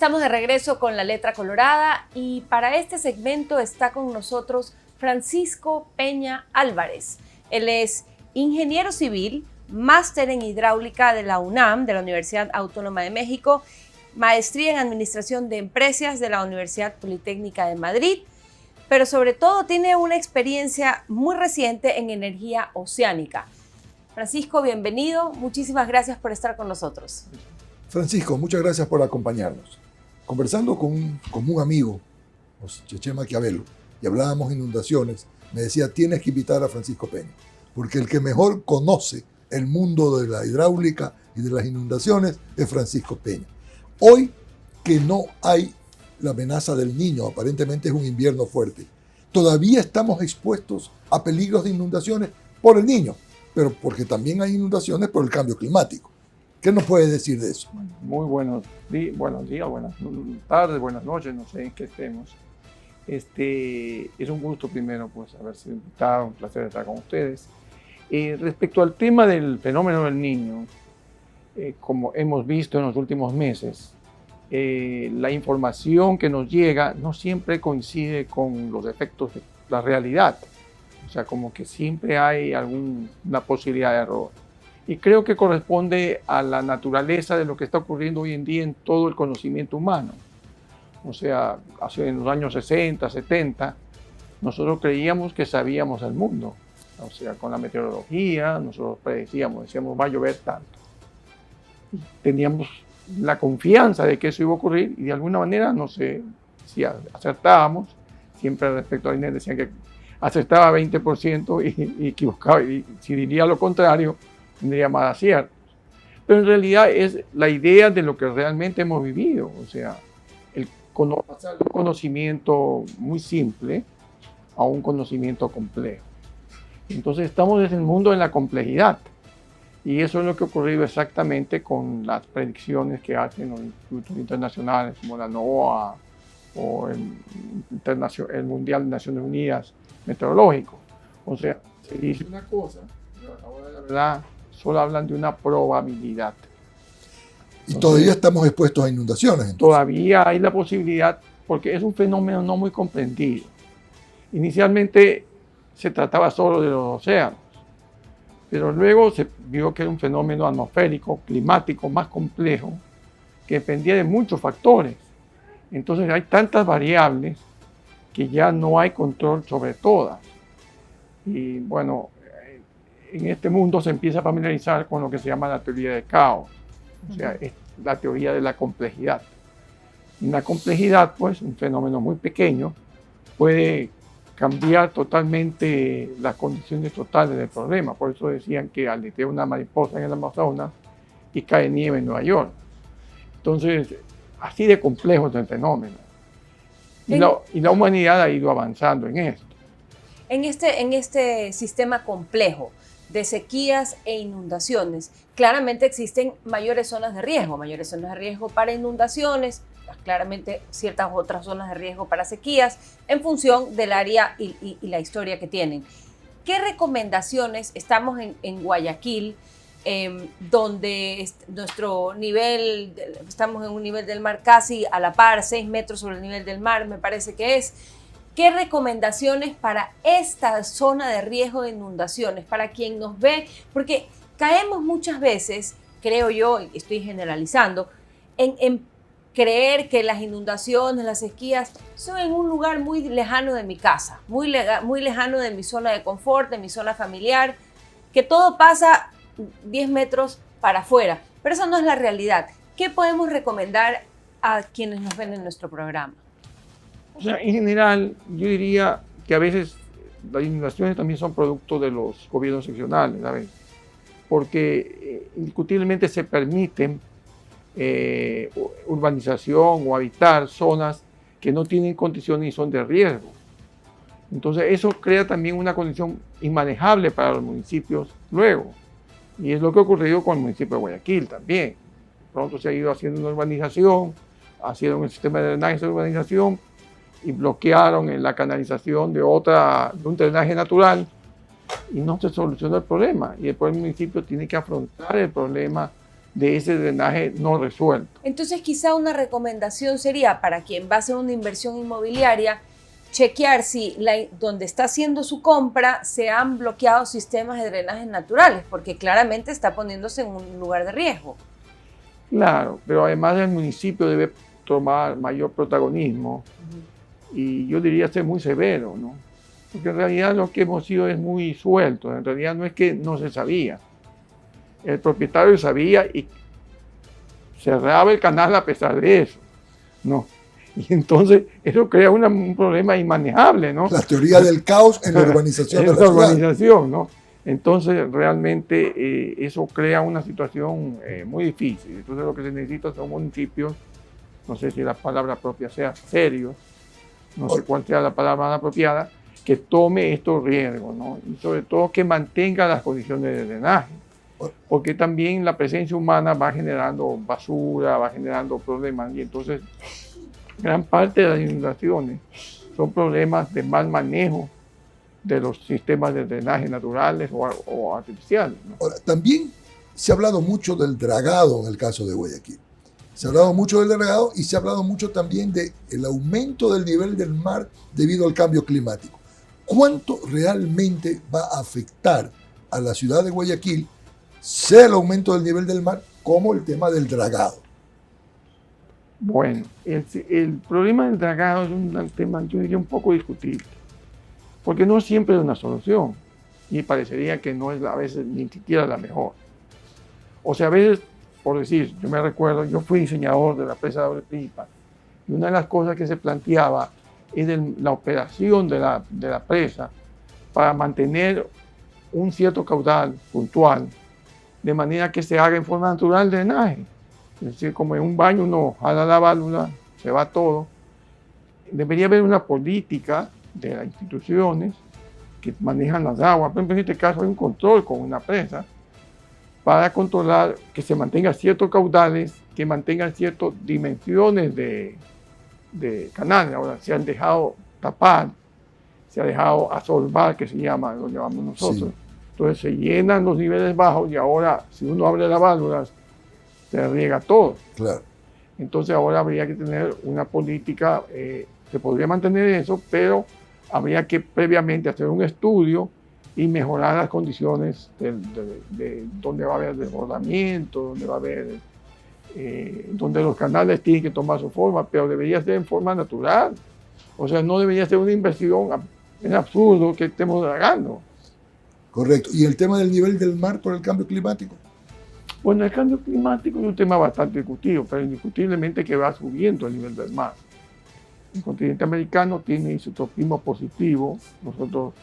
Estamos de regreso con La Letra Colorada y para este segmento está con nosotros Francisco Peña Álvarez. Él es ingeniero civil, máster en hidráulica de la UNAM, de la Universidad Autónoma de México, maestría en administración de empresas de la Universidad Politécnica de Madrid, pero sobre todo tiene una experiencia muy reciente en energía oceánica. Francisco, bienvenido. Muchísimas gracias por estar con nosotros. Francisco, muchas gracias por acompañarnos. Conversando con un amigo, Cheche Maquiavelo, y hablábamos de inundaciones, me decía, tienes que invitar a Francisco Peña, porque el que mejor conoce el mundo de la hidráulica y de las inundaciones es Francisco Peña. Hoy que no hay la amenaza del Niño, aparentemente es un invierno fuerte, todavía estamos expuestos a peligros de inundaciones por el Niño, pero porque también hay inundaciones por el cambio climático. ¿Qué nos puede decir de eso? Muy buenos días, buenas tardes, buenas noches, no sé en qué estemos. Es un gusto primero pues haber sido invitado, un placer estar con ustedes. Respecto al tema del fenómeno del Niño, como hemos visto en los últimos meses, la información que nos llega no siempre coincide con los efectos de la realidad. O sea, como que siempre hay alguna posibilidad de error. Y creo que corresponde a la naturaleza de lo que está ocurriendo hoy en día en todo el conocimiento humano. O sea, en los años 60, 70, nosotros creíamos que sabíamos el mundo. O sea, con la meteorología, nosotros decíamos, va a llover tanto. Teníamos la confianza de que eso iba a ocurrir y de alguna manera, no sé si acertábamos. Siempre respecto a Inés decían que acertaba 20% y equivocaba. Y si diría lo contrario, tendría más aciertos. Pero en realidad es la idea de lo que realmente hemos vivido. O sea, pasar de un conocimiento muy simple a un conocimiento complejo. Entonces estamos en el mundo de la complejidad. Y eso es lo que ha ocurrido exactamente con las predicciones que hacen los institutos internacionales como la NOAA o el Mundial de Naciones Unidas Meteorológico. O sea, se dice una cosa, pero ahora la verdad solo hablan de una probabilidad. Y todavía estamos expuestos a inundaciones. Entonces. Todavía hay la posibilidad, porque es un fenómeno no muy comprendido. Inicialmente se trataba solo de los océanos, pero luego se vio que era un fenómeno atmosférico, climático, más complejo, que dependía de muchos factores. Entonces hay tantas variables que ya no hay control sobre todas. Y bueno, en este mundo se empieza a familiarizar con lo que se llama la teoría del caos, o sea, es la teoría de la complejidad. En la complejidad, pues, un fenómeno muy pequeño puede cambiar totalmente las condiciones totales del problema. Por eso decían que aletea una mariposa en el Amazonas y cae nieve en Nueva York. Entonces, así de complejo es el fenómeno. Y la humanidad ha ido avanzando en esto. En este sistema complejo de sequías e inundaciones, claramente existen mayores zonas de riesgo para inundaciones, claramente ciertas otras zonas de riesgo para sequías, en función del área y la historia que tienen. ¿Qué recomendaciones? Estamos en Guayaquil, donde nuestro nivel, estamos en un nivel del mar casi a la par, 6 metros sobre el nivel del mar, me parece que es. ¿Qué recomendaciones para esta zona de riesgo de inundaciones, para quien nos ve? Porque caemos muchas veces, creo yo, y estoy generalizando, en creer que las inundaciones, las sequías, son en un lugar muy lejano de mi casa, muy lejano de mi zona de confort, de mi zona familiar, que todo pasa 10 metros para afuera. Pero eso no es la realidad. ¿Qué podemos recomendar a quienes nos ven en nuestro programa? O sea, en general, yo diría que a veces las inundaciones también son producto de los gobiernos seccionales, ¿sabes? Porque indiscutiblemente se permiten urbanización o habitar zonas que no tienen condiciones y son de riesgo. Entonces eso crea también una condición inmanejable para los municipios luego. Y es lo que ha ocurrido con el municipio de Guayaquil también. Pronto se ha ido haciendo una urbanización, hicieron el sistema de drenaje de urbanización y bloquearon la canalización de un drenaje natural y no se solucionó el problema. Y después el municipio tiene que afrontar el problema de ese drenaje no resuelto. Entonces quizá una recomendación sería para quien va a hacer una inversión inmobiliaria, chequear si donde está haciendo su compra se han bloqueado sistemas de drenaje naturales, porque claramente está poniéndose en un lugar de riesgo. Claro, pero además el municipio debe tomar mayor protagonismo y yo diría ser muy severo, ¿no? Porque en realidad lo que hemos sido es muy suelto, en realidad no es que no se sabía. El propietario sabía y cerraba el canal a pesar de eso, ¿no? Y entonces eso crea un problema inmanejable, ¿no? La teoría del caos en la urbanización de la ciudad. urbanización, ¿no? Entonces realmente eso crea una situación muy difícil. Entonces lo que se necesita son municipios, no sé si la palabra propia sea serios, no sé cuál sea la palabra más apropiada, que tome estos riesgos, ¿no? Y sobre todo que mantenga las condiciones de drenaje. Porque también la presencia humana va generando basura, va generando problemas, y entonces gran parte de las inundaciones son problemas de mal manejo de los sistemas de drenaje naturales o artificiales, ¿no? Ahora, también se ha hablado mucho del dragado en el caso de Guayaquil. Se ha hablado mucho del dragado y se ha hablado mucho también del aumento del nivel del mar debido al cambio climático. ¿Cuánto realmente va a afectar a la ciudad de Guayaquil, sea el aumento del nivel del mar como el tema del dragado? Bueno, el problema del dragado es un tema, yo diría, un poco discutible, porque no siempre es una solución y parecería que no es a veces ni siquiera la mejor. O sea, a veces, por decir, yo me recuerdo, yo fui diseñador de la presa de Doble Pipa y una de las cosas que se planteaba es la operación de la presa para mantener un cierto caudal puntual, de manera que se haga en forma natural el drenaje. Es decir, como en un baño uno jala la válvula, se va todo. Debería haber una política de las instituciones que manejan las aguas. Por ejemplo, en este caso hay un control con una presa para controlar que se mantengan ciertos caudales, que mantengan ciertas dimensiones de canales. Ahora se han dejado tapar, se ha dejado asolvar, que se llama, lo llamamos nosotros. Sí. Entonces se llenan los niveles bajos y ahora si uno abre la válvula se riega todo. Claro. Entonces ahora habría que tener una política, se podría mantener eso, pero habría que previamente hacer un estudio y mejorar las condiciones de donde va a haber desbordamiento, donde va a haber, donde los canales tienen que tomar su forma, pero debería ser en forma natural. O sea, no debería ser una inversión, es absurdo que estemos dragando. Correcto. ¿Y el tema del nivel del mar por el cambio climático? Bueno, el cambio climático es un tema bastante discutido, pero indiscutiblemente que va subiendo el nivel del mar. El continente americano tiene isotropismo positivo, nosotros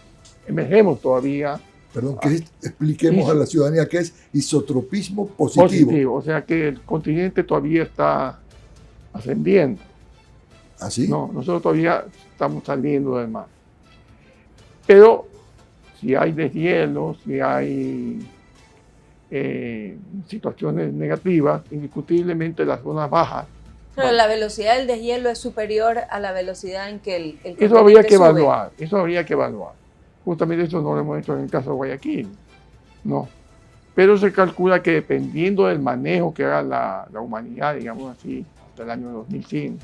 emergemos todavía. Perdón, que expliquemos a la ciudadanía qué es isotropismo positivo. O sea que el continente todavía está ascendiendo. ¿Ah, sí? No, nosotros todavía estamos saliendo del mar. Pero si hay deshielo, si hay situaciones negativas, indiscutiblemente las zonas bajas. Pero la velocidad del deshielo es superior a la velocidad en que el eso habría que evaluar, eso habría que evaluar. Justamente eso no lo hemos hecho en el caso de Guayaquil, no. Pero se calcula que dependiendo del manejo que haga la humanidad, digamos así, hasta el año 2100,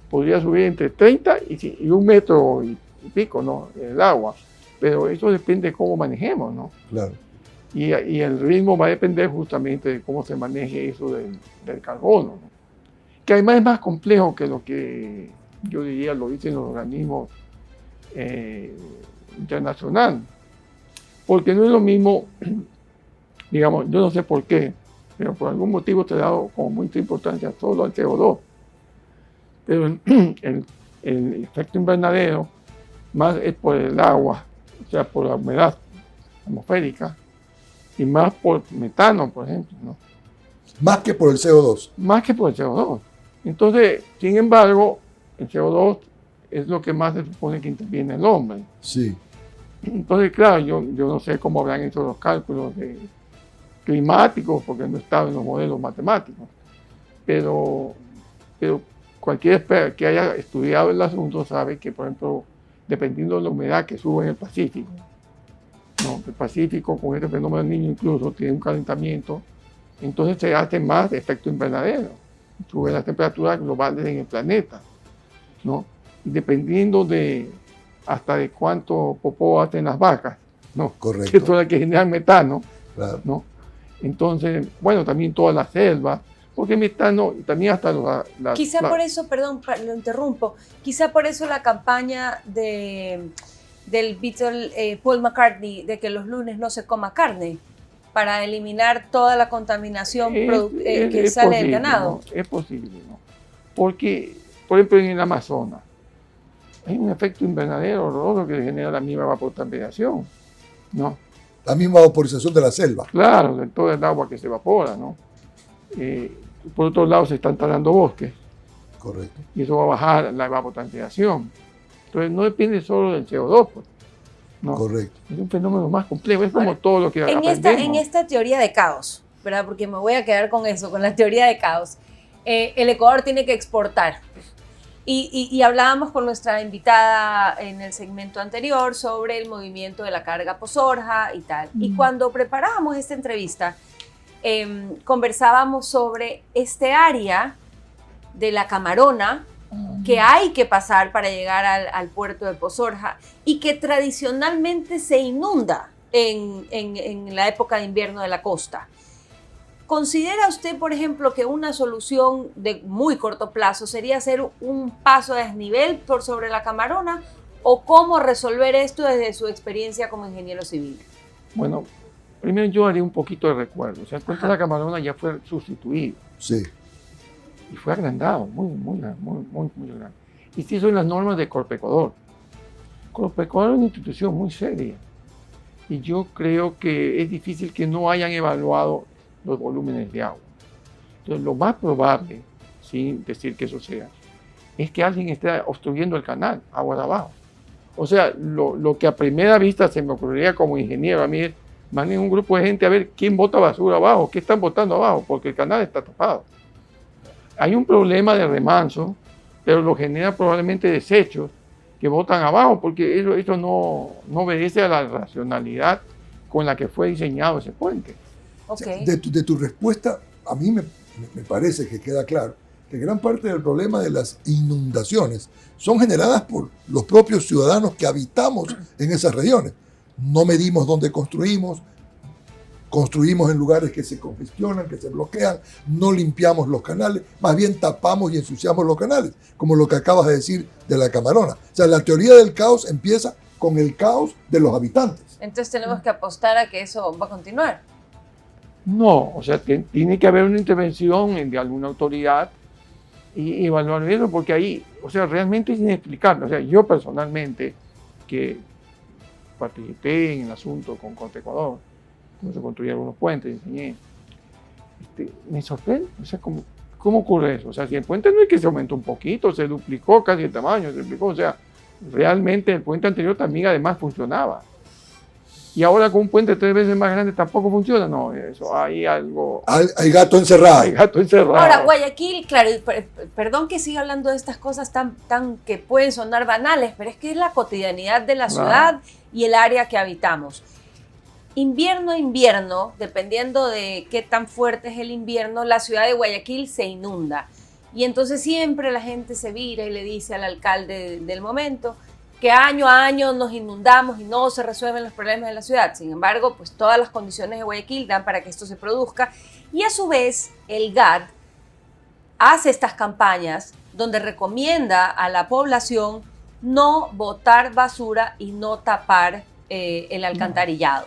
podría subir entre 30 y 1 metro y pico, ¿no? El agua. Pero eso depende de cómo manejemos, ¿no? Claro. Y el ritmo va a depender justamente de cómo se maneje eso del carbono, ¿no? Que además es más complejo que lo que yo diría lo dicen los organismos internacionales. Porque no es lo mismo, digamos, yo no sé por qué, pero por algún motivo se ha dado como mucha importancia solo al CO2. Pero el efecto invernadero más es por el agua, o sea, por la humedad atmosférica, y más por metano, por ejemplo, ¿no? Más que por el CO2. Más que por el CO2. Entonces, sin embargo, el CO2 es lo que más se supone que interviene el hombre. Sí. Entonces, claro, yo no sé cómo habrán hecho los cálculos climáticos, porque no estaba en los modelos matemáticos, pero cualquier que haya estudiado el asunto sabe que, por ejemplo, dependiendo de la humedad que sube en el Pacífico, ¿no? El Pacífico, con este fenómeno del Niño incluso, tiene un calentamiento entonces se hace más efecto invernadero. Suben las temperaturas globales en el planeta, ¿no? Y dependiendo de hasta de cuánto popó hacen las vacas, ¿no? Correcto. Que son las que generan metano, Claro. ¿no? Entonces, bueno, también toda la selva, porque metano, y también hasta Quizá por eso, perdón, lo interrumpo, quizá por eso la campaña del Beatle Paul McCartney de que los lunes no se coma carne, para eliminar toda la contaminación que sale del ganado. ¿no? Es posible, ¿no? Porque, por ejemplo, en el Amazonas hay un efecto invernadero horroroso que genera la misma evapotranspiración, ¿no? La misma vaporización de la selva. Claro, de todo el agua que se evapora, ¿no? Por otro lado, se están talando bosques Correcto. y eso va a bajar la evapotranspiración. Entonces, no depende solo del CO2, pues, ¿no? Correcto. Es un fenómeno más complejo, es como Ahora, todo lo que En aprendemos. esta teoría de caos, ¿verdad? Porque me voy a quedar con eso, con la teoría de caos. El Ecuador tiene que exportar. Y hablábamos con nuestra invitada en el segmento anterior sobre el movimiento de la carga posorja y tal. Y cuando preparábamos esta entrevista, conversábamos sobre este área de la Camarona que hay que pasar para llegar al puerto de Posorja y que tradicionalmente se inunda en la época de invierno de la costa. ¿Considera usted, por ejemplo, que una solución de muy corto plazo sería hacer un paso a desnivel por sobre la Camarona? ¿O cómo resolver esto desde su experiencia como ingeniero civil? Bueno, primero yo haré un poquito de recuerdo. O sea, el puente de la Camarona ya fue sustituido Sí. y fue agrandado, muy grande. Y se hizo en las normas de Corpecoador. Corpecoador es una institución muy seria y yo creo que es difícil que no hayan evaluado los volúmenes de agua. Entonces, lo más probable, sin decir que eso sea, es que alguien esté obstruyendo el canal, agua de abajo. O sea, lo que a primera vista se me ocurriría como ingeniero a mí es, manden un grupo de gente a ver quién bota basura abajo, qué están botando abajo, porque el canal está tapado. Hay un problema de remanso, pero lo genera probablemente desechos que botan abajo, porque eso no obedece a la racionalidad con la que fue diseñado ese puente. Okay. De tu respuesta, a mí me parece que queda claro que gran parte del problema de las inundaciones son generadas por los propios ciudadanos que habitamos en esas regiones. No medimos dónde construimos en lugares que se congestionan, que se bloquean, no limpiamos los canales, más bien tapamos y ensuciamos los canales, como lo que acabas de decir de la Camarona. O sea, la teoría del caos empieza con el caos de los habitantes. Entonces tenemos que apostar a que eso va a continuar. No, o sea, tiene que haber una intervención de alguna autoridad y evaluar eso, porque ahí, o sea, realmente es inexplicable. O sea, yo personalmente, que participé en el asunto con Corpecoador, cuando se construyeron algunos puentes, enseñé, me sorprende, o sea, ¿cómo ocurre eso? O sea, si el puente no es que se aumentó un poquito, se duplicó casi el tamaño, se duplicó, o sea, realmente el puente anterior también además funcionaba. Y ahora con un puente 3 veces más grande tampoco funciona. No, eso hay algo. Hay gato encerrado. Hay gato encerrado. Ahora, Guayaquil, claro, perdón que siga hablando de estas cosas tan que pueden sonar banales, pero es que es la cotidianidad de la ciudad y el área que habitamos. Invierno a invierno, dependiendo de qué tan fuerte es el invierno, la ciudad de Guayaquil se inunda. Y entonces siempre la gente se vira y le dice al alcalde del momento que año a año nos inundamos y no se resuelven los problemas de la ciudad. Sin embargo, pues todas las condiciones de Guayaquil dan para que esto se produzca. Y a su vez, el GAD hace estas campañas donde recomienda a la población no botar basura y no tapar el alcantarillado.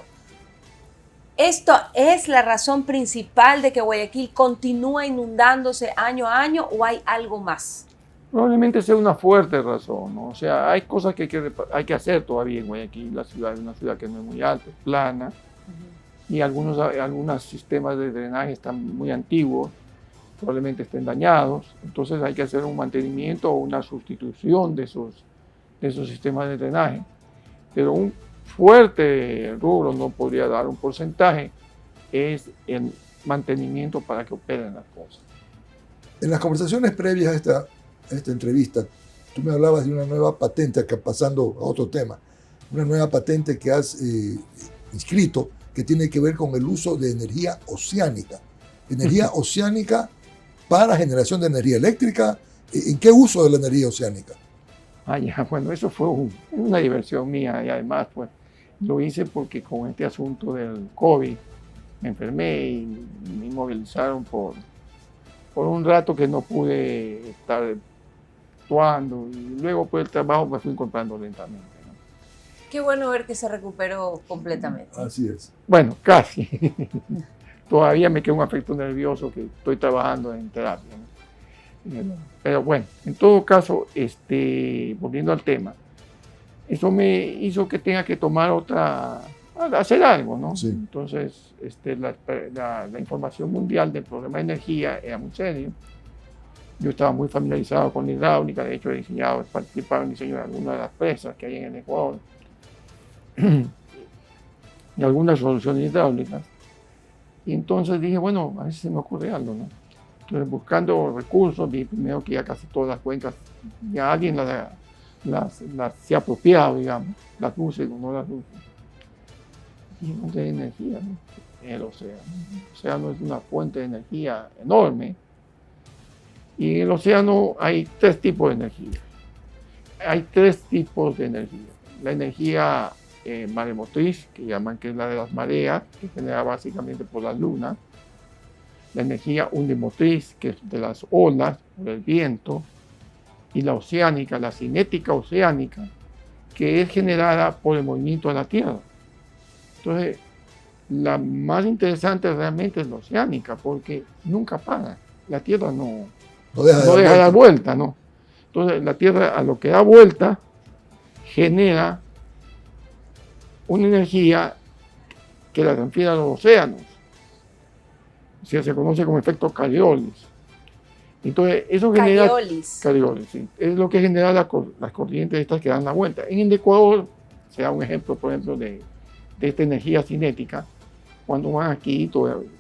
¿Esto es la razón principal de que Guayaquil continúa inundándose año a año o hay algo más? Probablemente sea una fuerte razón, ¿no? O sea, hay cosas que hay que hacer todavía en Guayaquil. La ciudad es una ciudad que no es muy alta, es plana, y algunos sistemas de drenaje están muy antiguos, probablemente estén dañados. Entonces hay que hacer un mantenimiento o una sustitución de esos sistemas de drenaje. Pero un fuerte rubro, no podría dar un porcentaje, es el mantenimiento para que operen las cosas. En las conversaciones previas a esta entrevista, tú me hablabas de una nueva patente, acá pasando a otro tema, una nueva patente que has inscrito que tiene que ver con el uso de energía oceánica energía oceánica para generación de energía eléctrica. ¿En qué uso de la energía oceánica? Ya, bueno, eso fue una diversión mía y además pues lo hice porque con este asunto del COVID me enfermé y me inmovilizaron por un rato que no pude estar actuando y luego por el trabajo me fui encontrando lentamente, ¿no? Qué bueno ver que se recuperó completamente. Así es. Bueno, casi. Todavía me queda un afecto nervioso que estoy trabajando en terapia, ¿no? Pero bueno, en todo caso, volviendo al tema, eso me hizo que tenga que tomar hacer algo, ¿no? Sí. Entonces, la información mundial del problema de energía era muy serio. Yo estaba muy familiarizado con la hidráulica, de hecho he participado en el diseño de algunas de las presas que hay en el Ecuador y algunas soluciones hidráulicas. Y entonces dije, bueno, a ver si se me ocurre algo, ¿no? Entonces, buscando recursos, vi primero que ya casi todas las cuencas, ya alguien las se ha apropiado, digamos, las luces o no las luces. Y ¿dónde hay energía? ¿No? En el océano. El océano es una fuente de energía enorme. Y en el océano hay tres tipos de energía. Hay tres tipos de energía. La energía maremotriz, que llaman que es la de las mareas, que se genera básicamente por la luna. La energía unimotriz, que es de las olas, por el viento. Y la oceánica, la cinética oceánica, que es generada por el movimiento de la Tierra. Entonces, la más interesante realmente es la oceánica, porque nunca para. La Tierra no deja de dar vuelta, ¿no? Entonces, la Tierra, a lo que da vuelta, genera una energía que la transfiere a los océanos. O sea, se conoce como efecto Coriolis. Entonces, eso genera... Coriolis, sí. Es lo que genera las corrientes estas que dan la vuelta. En el Ecuador, se da un ejemplo, por ejemplo, de esta energía cinética. Cuando van aquí,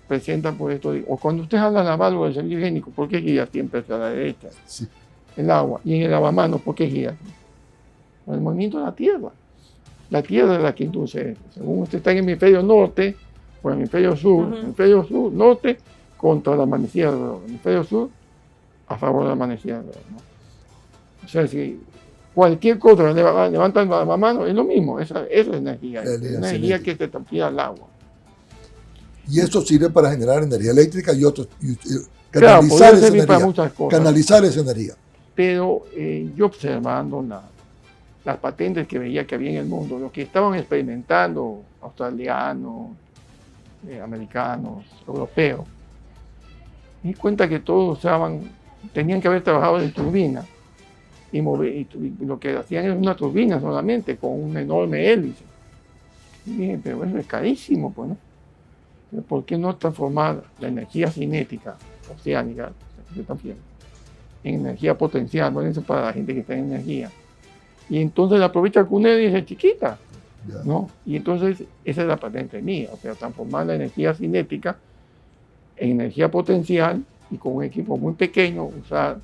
presentan por esto, o cuando usted habla de la válvula del servicio higiénico, ¿por qué gira siempre hacia la derecha? Sí. El agua. Y en el lavamanos, ¿por qué gira? Por el movimiento de la Tierra. La Tierra es la que induce eso. Según usted está en el hemisferio norte o el hemisferio sur, el hemisferio sur, norte contra la manecilla del reloj, el hemisferio sur a favor de la manecilla del reloj, ¿no? O sea, si cualquier cosa levanta el lavamanos, es lo mismo, esa es energía. Es energía que se transfiere al agua. Y esto sirve para generar energía eléctrica y canalizar esa energía. Para muchas cosas. Canalizar esa energía. Pero yo observando las patentes que veía que había en el mundo, los que estaban experimentando, australianos, americanos, europeos, me di cuenta que todos tenían que haber trabajado en turbina y lo que hacían era una turbina solamente con una enorme hélice. Y dije, pero eso es carísimo, pues, ¿no? ¿Por qué no transformar la energía cinética oceánica en energía potencial? Bueno, eso para la gente que está en energía. Y entonces la aprovecha con una hélice chiquita, ¿no? Y entonces esa es la patente mía, o sea, transformar la energía cinética en energía potencial y con un equipo muy pequeño usar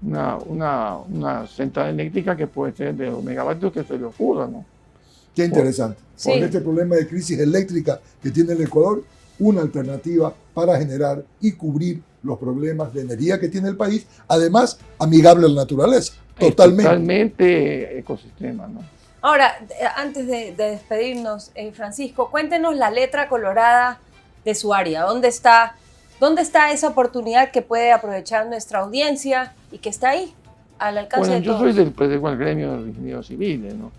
una central eléctrica que puede ser de los megavatios que se le ocurra, ¿no? Qué interesante. Sí. Con este problema de crisis eléctrica que tiene el Ecuador, una alternativa para generar y cubrir los problemas de energía que tiene el país, además amigable a la naturaleza, totalmente. Totalmente ecosistema, ¿no? Ahora, antes de despedirnos, Francisco, cuéntenos la letra colorada de su área. ¿Dónde está esa oportunidad que puede aprovechar nuestra audiencia y que está ahí, al alcance de todos? Yo soy del gremio de los ingenieros civiles, ¿no?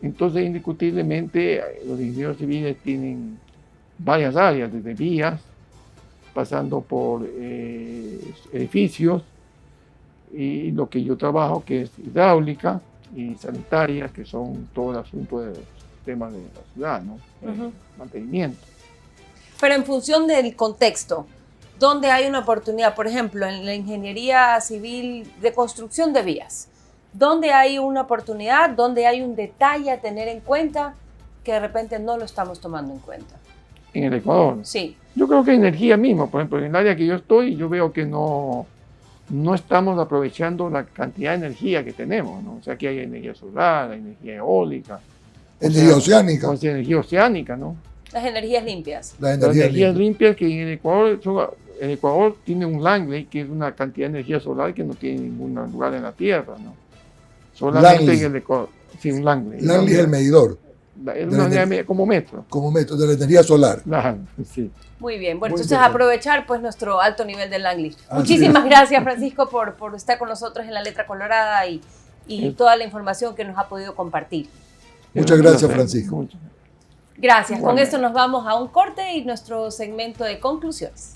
Entonces, indiscutiblemente, los ingenieros civiles tienen varias áreas, desde vías, pasando por edificios, y lo que yo trabajo, que es hidráulica y sanitaria, que son todo el asunto de los temas de la ciudad, ¿no? Mantenimiento. Pero en función del contexto, ¿dónde hay una oportunidad? Por ejemplo, en la ingeniería civil de construcción de vías, ¿dónde hay una oportunidad? ¿Dónde hay un detalle a tener en cuenta que de repente no lo estamos tomando en cuenta? En el Ecuador. Sí. Yo creo que energía misma, por ejemplo, en el área que yo estoy, yo veo que no estamos aprovechando la cantidad de energía que tenemos, ¿no? O sea, que hay energía solar, hay energía eólica. Energía oceánica. Energía oceánica, ¿no? Las energías limpias. Las Las energías energías limpias. limpias que en Ecuador tiene un Langley, que es una cantidad de energía solar que no tiene ningún lugar en la Tierra, ¿no? Solamente Langley. en el Ecuador. Sí, un Langley. Langley es el medidor, Es una unidad como metro. como método de la energía solar. Sí. Muy bien, bueno, Muy entonces interesante. aprovechar pues nuestro alto nivel de Langley. Así Muchísimas es. gracias, Francisco, por estar con nosotros en La Letra Colorada y Sí. toda la información que nos ha podido compartir. Muchas gracias, Francisco. Muchas. Gracias. Con Bueno. esto nos vamos a un corte y nuestro segmento de conclusiones.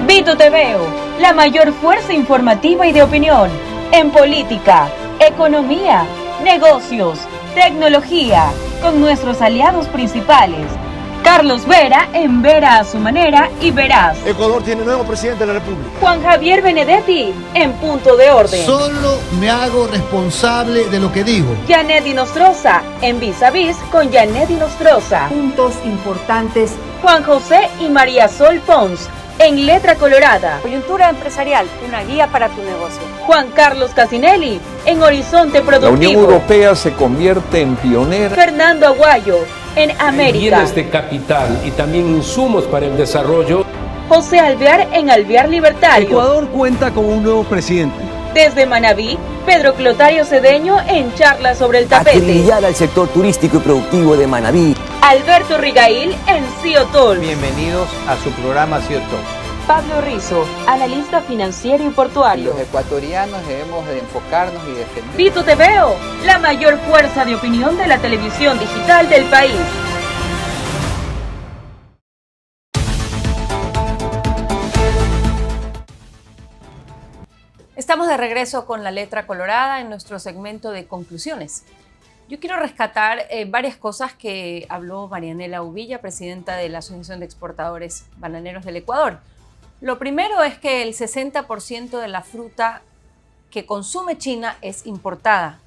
Vito Te Veo, la mayor fuerza informativa y de opinión en política, economía, negocios, tecnología, con nuestros aliados principales. Carlos Vera en Vera a su manera y Veraz. Ecuador tiene nuevo presidente de la República. Juan Javier Benedetti en Punto de Orden. Solo me hago responsable de lo que digo. Janet Nostroza en Vis a Vis con Janet Nostroza. Puntos importantes. Juan José y María Sol Pons en Letra Colorada. Coyuntura empresarial, una guía para tu negocio. Juan Carlos Casinelli en Horizonte Productivo. La Unión Europea se convierte en pionera. Fernando Aguayo en América. Bienes de capital y también insumos para el desarrollo. José Alvear en Alvear Libertario. Ecuador cuenta con un nuevo presidente. Desde Manabí, Pedro Clotario Cedeño en Charla sobre el tapete. Acribillar al sector turístico y productivo de Manabí. Alberto Rigail en Ciotol. Bienvenidos a su programa Ciotol. Pablo Rizo, analista financiero y portuario. Los ecuatorianos debemos de enfocarnos y defender. Vito Te Veo, la mayor fuerza de opinión de la televisión digital del país. Estamos de regreso con La Letra Colorada en nuestro segmento de conclusiones. Yo quiero rescatar varias cosas que habló Marianela Uvilla, presidenta de la Asociación de Exportadores Bananeros del Ecuador. Lo primero es que el 60% de la fruta que consume China es importada,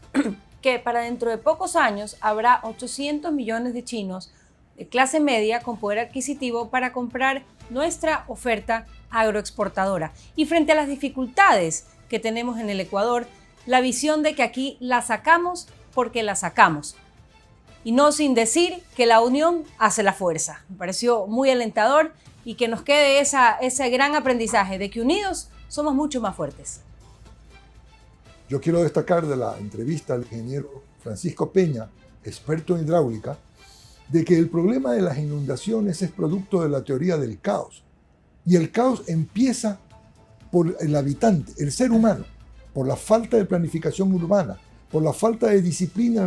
que para dentro de pocos años habrá 800 millones de chinos de clase media con poder adquisitivo para comprar nuestra oferta agroexportadora. Y frente a las dificultades que tenemos en el Ecuador, la visión de que aquí la sacamos porque la sacamos. Y no sin decir que la unión hace la fuerza. Me pareció muy alentador y que nos quede ese gran aprendizaje de que unidos somos mucho más fuertes. Yo quiero destacar de la entrevista al ingeniero Francisco Peña, experto en hidráulica, de que el problema de las inundaciones es producto de la teoría del caos. Y el caos empieza por el habitante, el ser humano, por la falta de planificación urbana, por la falta de disciplina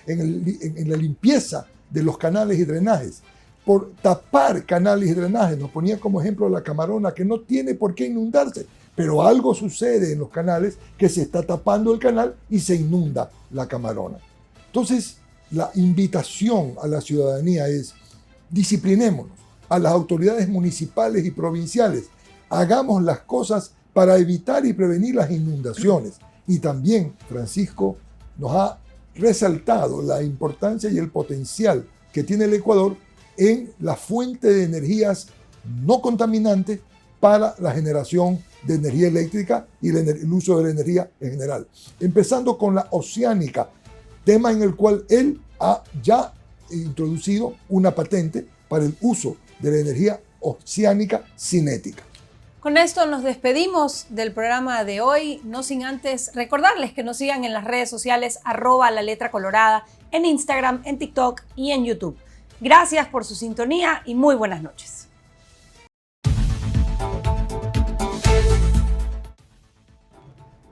en la limpieza de los canales y drenajes, por tapar canales y drenajes. Nos ponía como ejemplo la Camarona, que no tiene por qué inundarse, pero algo sucede en los canales que se está tapando el canal y se inunda la Camarona. Entonces, la invitación a la ciudadanía es: disciplinémonos, a las autoridades municipales y provinciales, hagamos las cosas para evitar y prevenir las inundaciones. Y también Francisco nos ha resaltado la importancia y el potencial que tiene el Ecuador en la fuente de energías no contaminantes para la generación de energía eléctrica y el uso de la energía en general. Empezando con la oceánica, tema en el cual él ha ya introducido una patente para el uso de la energía oceánica cinética. Con esto nos despedimos del programa de hoy, no sin antes recordarles que nos sigan en las redes sociales @laletracolorada, en Instagram, en TikTok y en YouTube. Gracias por su sintonía y muy buenas noches.